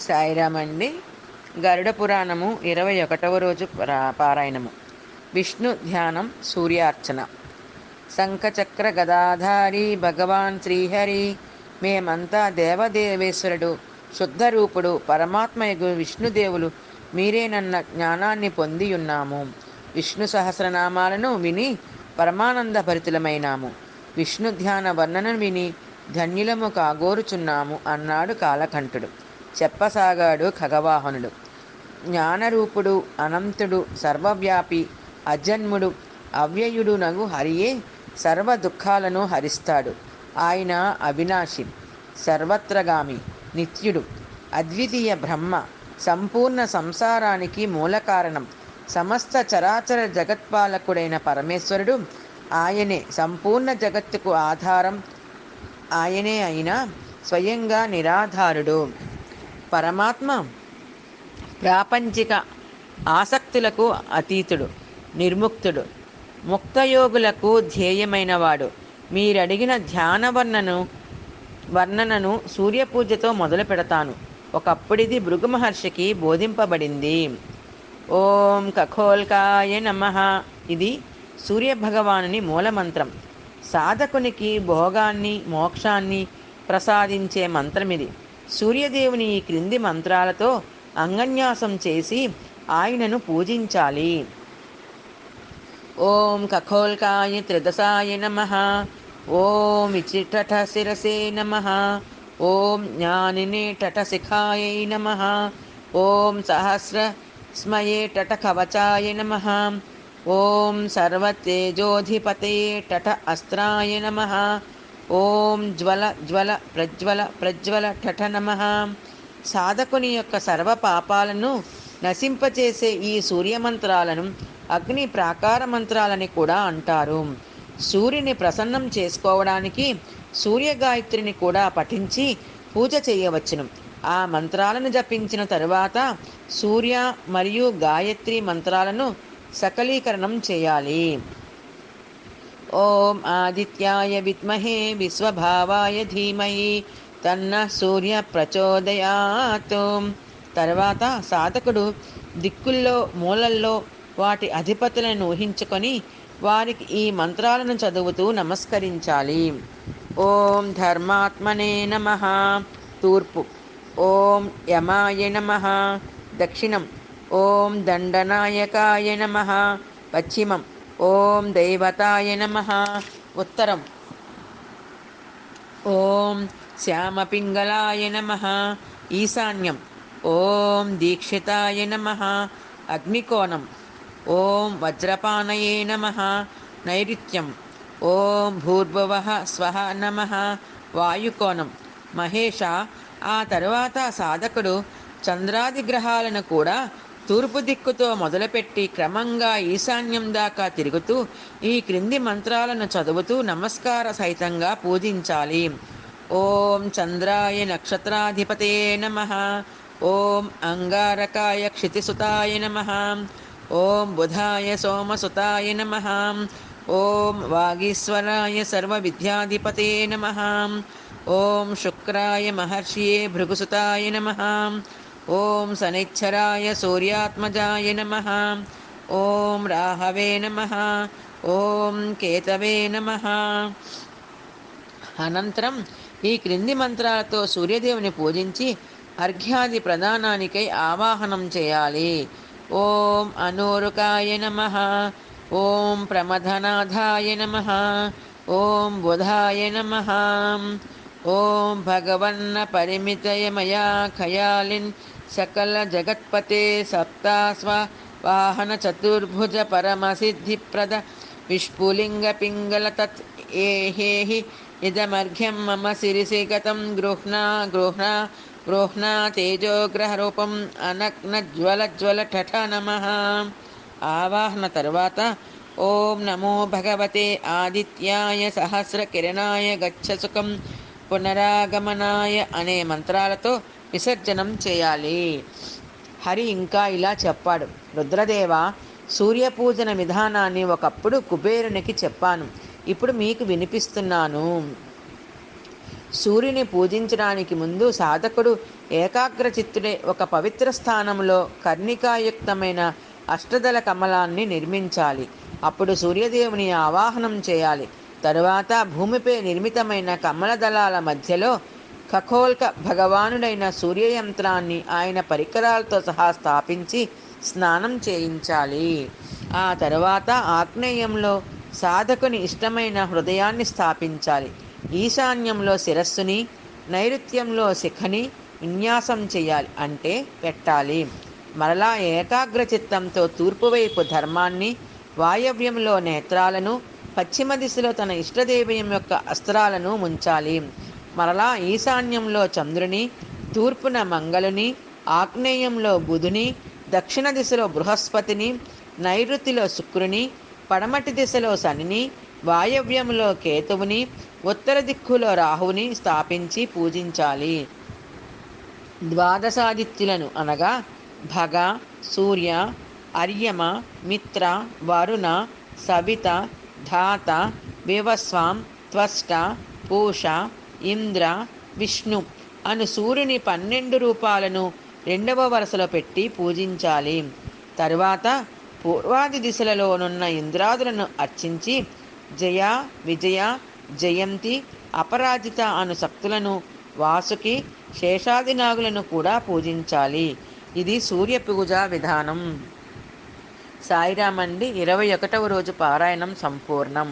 సాయిరామండి. గరుడ పురాణము 21వ రోజు పారాయణము. విష్ణు ధ్యానం, సూర్యార్చన. శంఖచక్ర గదాధారి భగవాన్ శ్రీహరి, మేమంతా దేవదేవేశ్వరుడు శుద్ధరూపుడు పరమాత్మయగు విష్ణుదేవులు మీరేనన్న జ్ఞానాన్ని పొందియున్నాము. విష్ణు సహస్రనామాలను విని పరమానంద భరితులమైనాము. విష్ణు ధ్యాన వర్ణనను విని ధన్యులము కాగోరుచున్నాము అన్నాడు కాలకంఠుడు. చెప్పసాగాడు ఖగవాహనుడు. జ్ఞానరూపుడు, అనంతుడు, సర్వవ్యాపి, అజన్ముడు, అవ్యయుడు నగు హరియే సర్వ దుఃఖాలను హరిస్తాడు. ఆయన అవినాశి, సర్వత్రగామి, నిత్యుడు, అద్వితీయ బ్రహ్మ, సంపూర్ణ సంసారానికి మూల కారణం, సమస్త చరాచర జగత్పాలకుడైన పరమేశ్వరుడు. ఆయనే సంపూర్ణ జగత్తుకు ఆధారం. ఆయనే అయినా స్వయంగా నిరాధారుడు. పరమాత్మ ప్రాపంచిక ఆసక్తులకు అతీతుడు, నిర్ముక్తుడు, ముక్తయోగులకు ధ్యేయమైనవాడు. మీరడిగిన ధ్యాన వర్ణనను సూర్యపూజతో మొదలు పెడతాను. ఒకప్పుడిది భృగు మహర్షికి బోధింపబడింది. ఓం ఖగోల్కాయ నమః. ఇది సూర్యభగవానుని మూలమంత్రం. సాధకునికి భోగాన్ని, మోక్షాన్ని ప్రసాదించే మంత్రమిది. సూర్యదేవుని ఈ క్రింది మంత్రాలతో అంగన్యాసం చేసి ఆయనను పూజించాలి. ఓం ఖగోల్కాయ త్రిదశాయ నమః. ఓం విచిటఠ శిరసే నమః. ఓం జ్ఞానినే టఠశిఖాయై నమః. ఓం సహస్రస్మయే టఠకవచాయ నమః. ఓం సర్వతేజోధిపతయే టఠ అస్త్రాయ నమః. ఓం జ్వల జ్వల ప్రజ్వల ప్రజ్వల టఠ నమః. సాధకుని యొక్క సర్వ పాపాలను నశింపచేసే ఈ సూర్యమంత్రాలను అగ్ని ప్రాకార మంత్రాలని కూడా అంటారు. సూర్యుని ప్రసన్నం చేసుకోవడానికి సూర్యగాయత్రిని కూడా పఠించి పూజ చేయవచ్చును. ఆ మంత్రాలను జపించిన తరువాత సూర్య మరియు గాయత్రి మంత్రాలను సకలీకరణం చేయాలి. ఓం ఆదిత్యాయ విద్మహే విశ్వభావాయ ధీమహి తన్న సూర్య ప్రచోదయాత్. తర్వాత సాధకుడు దిక్కుల్లో మూలల్లో వాటి అధిపతులను ఊహించుకొని వారికి ఈ మంత్రాలను చదువుతూ నమస్కరించాలి. ఓం ధర్మాత్మనే నమః తూర్పు. ఓం యమాయ నమః దక్షిణం. ఓం దండనాయకాయ నమః పశ్చిమం. ఓం దైవతాయ నమః ఉత్తరం. ఓం శ్యామపింగళాయ నమః ఈశాన్యం. ఓం దీక్షితాయ నమః అగ్నికోణం. ఓం వజ్రపానయే నమః నైరుత్యం. ఓం భూర్భువః స్వః నమః వాయుకోణం. మహేష. ఆ తరువాత సాధకుడు చంద్రాది గ్రహాలను కూడా తూర్పు దిక్కుతో మొదలుపెట్టి క్రమంగా ఈశాన్యం దాకా తిరుగుతూ ఈ క్రింది మంత్రాలను చదువుతూ నమస్కార సహితంగా పూజించాలి. ఓం చంద్రాయ నక్షత్రాధిపతయే నమః. ఓం అంగారకాయ క్షితిసుతాయ నమః. ఓం బుధాయ సోమసుతాయ నమః. ఓం వాగీశ్వరాయ సర్వవిద్యాధిపతయే నమః. ఓం శుక్రాయ మహర్షియే భృగుసుతాయ నమః. ఓం శనిశ్చరాయ సూర్యాత్మజాయ నమః. ఓం రాహవే నమః. ఓం కేతవే నమః. అనంతరం ఈ క్రింది మంత్రాలతో సూర్యదేవుని పూజించి అర్ఘ్యాది ప్రదానానికై ఆవాహనం చేయాలి. ఓం అనూరుకాయ నమః. ఓం ప్రమథనాథాయ నమః. ఓం బుధాయ నమః. ఓం భగవన్న పరిమితయమయా ఖయాలిన్ సకల జగత్పతే సప్తాస్వ వాహన చతుర్భుజ పరమసిద్ధిప్రద విష్పులింగ పింగళ తత్ ఏహేహి ఇదమర్ఘ్యం మమ శిరసి గతం గృహ్ణా గృహ్ణా గృహ్ణా తేజోగ్రహరూపం అనగ్న జ్వల జ్వల ఠఠ నమః. ఆవాహన తరువాత ఓం నమో భగవతే ఆదిత్యాయ సహస్ర కిరణాయ గచ్చ సుఖం పునరాగమనాయ అనే మంత్రాలతో విసర్జనం చేయాలి. హరి ఇంకా ఇలా చెప్పాడు. రుద్రదేవ, సూర్యపూజన విధానాన్ని ఒకప్పుడు కుబేరునికి చెప్పాను. ఇప్పుడు మీకు వినిపిస్తున్నాను. సూర్యుని పూజించడానికి ముందు సాధకుడు ఏకాగ్రచిత్తుడై ఒక పవిత్ర స్థానంలో కర్ణికాయుక్తమైన అష్టదళ కమలాన్ని నిర్మించాలి. అప్పుడు సూర్యదేవుని ఆవాహనం చేయాలి. తరువాత భూమిపై నిర్మితమైన కమల దళాల మధ్యలో ఖగోల్క భగవానుడైన సూర్యయంత్రాన్ని ఆయన పరికరాలతో సహా స్థాపించి స్నానం చేయించాలి. ఆ తరువాత ఆగ్నేయంలో సాధకుని ఇష్టమైన హృదయాన్ని స్థాపించాలి. ఈశాన్యంలో శిరస్సుని, నైరుత్యంలో శిఖని విన్యాసం చేయాలి, అంటే పెట్టాలి. మరలా ఏకాగ్ర చిత్తంతో తూర్పువైపు ధర్మాన్ని, వాయవ్యంలో నేత్రాలను, పశ్చిమ దిశలో తన ఇష్టదైవం యొక్క అస్త్రాలను ముంచాలి. మరలా ఈశాన్యంలో చంద్రుని, తూర్పున మంగళుని, ఆగ్నేయంలో బుధుని, దక్షిణ దిశలో బృహస్పతిని, నైరుతిలో శుక్రుని, పడమటి దిశలో శనిని, వాయవ్యంలో కేతువుని, ఉత్తర దిక్కులో రాహువుని స్థాపించి పూజించాలి. ద్వాదశాదిత్యులను అనగా భగ, సూర్య, అర్యమ, మిత్ర, వరుణ, సవిత, ధాత, వివస్వాం, త్వష్ట, పూష, ఇంద్ర, విష్ణు అను సూర్యుని 12 రూపాలను రెండవ వరుసలో పెట్టి పూజించాలి. తరువాత పూర్వాది దిశలలోనున్న ఇంద్రాదులను అర్చించి జయ, విజయ, జయంతి, అపరాజిత అను శక్తులను, వాసుకి, శేషాది నాగులను కూడా పూజించాలి. ఇది సూర్య పూజా విధానం. సాయిరామండి. 21వ రోజు పారాయణం సంపూర్ణం.